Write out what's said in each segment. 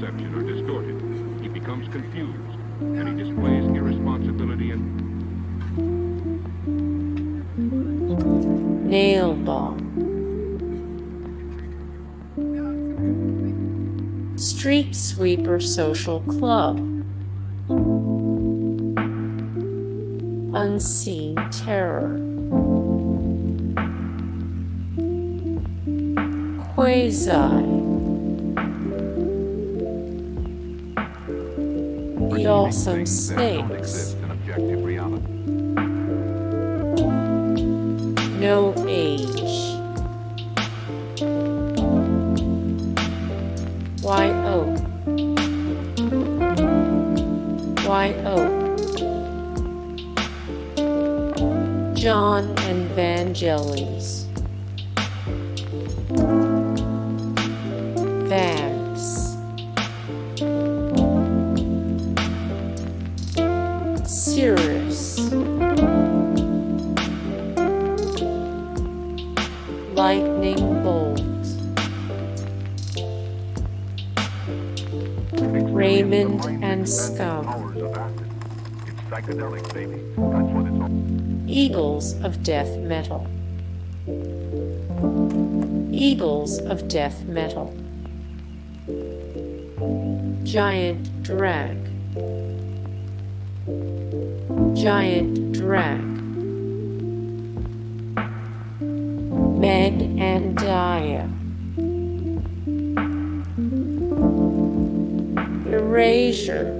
perception are distorted. He becomes confused, and he displays irresponsibility and Nailbomb. Street Sweeper Social Club. Unseen Terror. Quasi. The Awesome Snakes. No Age. Wye Oak. Wye Oak. Jon and Vangelis. VAMPS. Siris. Lightning Bolt. Raymond and Scum. Eagles of Death Metal. Eagles of Death Metal. Giant Drag. Giant Drag. Meg Dia. Erasure.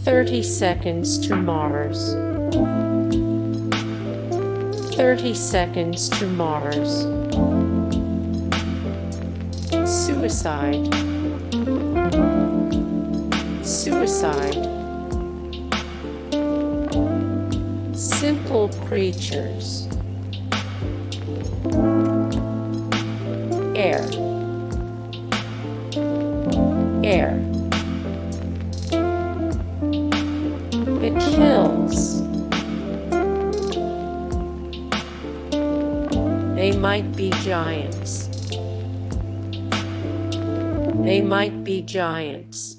30 Seconds to Mars. 30 Seconds to Mars. Suicide. Suicide. Simple Creatures. Air. Air. It kills. They might be giants. They might be giants.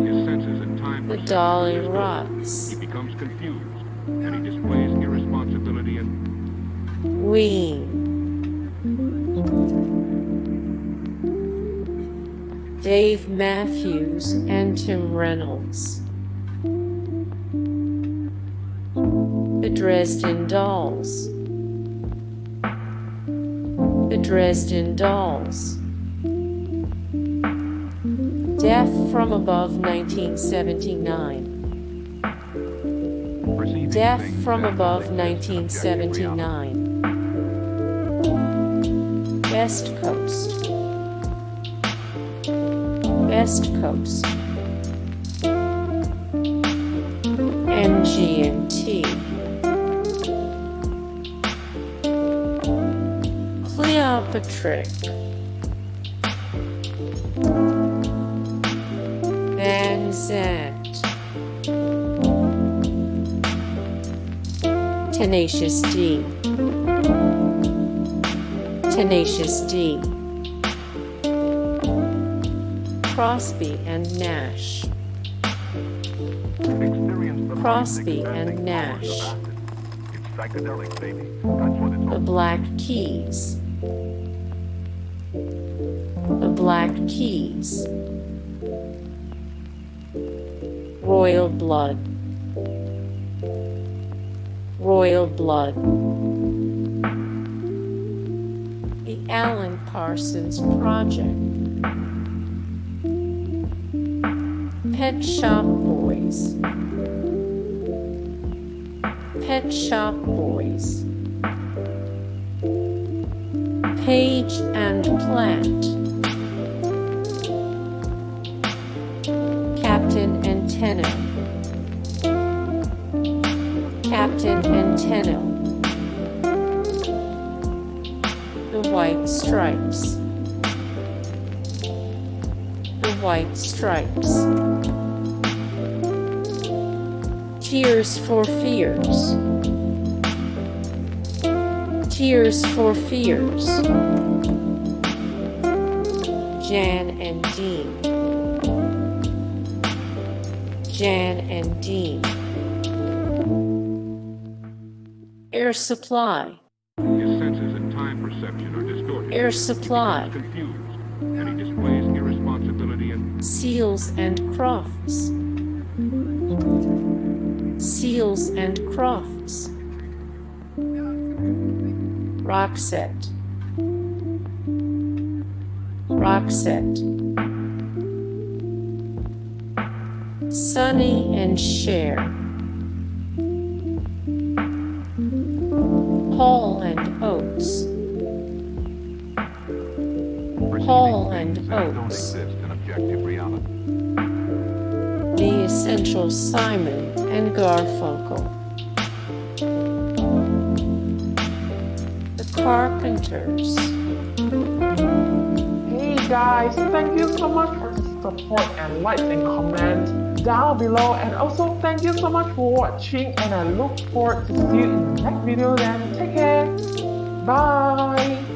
his senses and time The perception are distorted. Dollyrots. He becomes confused, and he displays irresponsibility and Ween. Dave Matthews and Tim Reynolds. The Dresden Dolls. The Dresden Dolls. Death from Above 1979. Death from Above 1979. West Coast. West Coast. MGMT. Cleopatrick. Zant. Tenacious D. Tenacious D. Crosby and Nash. Crosby and Nash. The Black Keys. The Black Keys. Royal Blood. Royal Blood. The Alan Parsons Project. Pet Shop Boys. Pet Shop Boys. Page and Plant. Captain and Tennille. Captain and Tennille. The White Stripes. The White Stripes. Tears for Fears. Tears for Fears, Jan and Dean, Jan and Dean. Air Supply, His senses and time perception are distorted. Air Supply, He becomes confused, and he displays irresponsibility and Seals and Crofts, Seals and Crofts. Roxette, Roxette. Sonny and Cher, Hall and Oates, Hall and things that don't Oates. exist in objective reality. The Essential Simon and Garfunkel, The Carpenters. Hey guys, thank you so much for the support and likes and comments down below, and also thank you so much for watching, and I look forward to see you in the next video. Then take care, bye.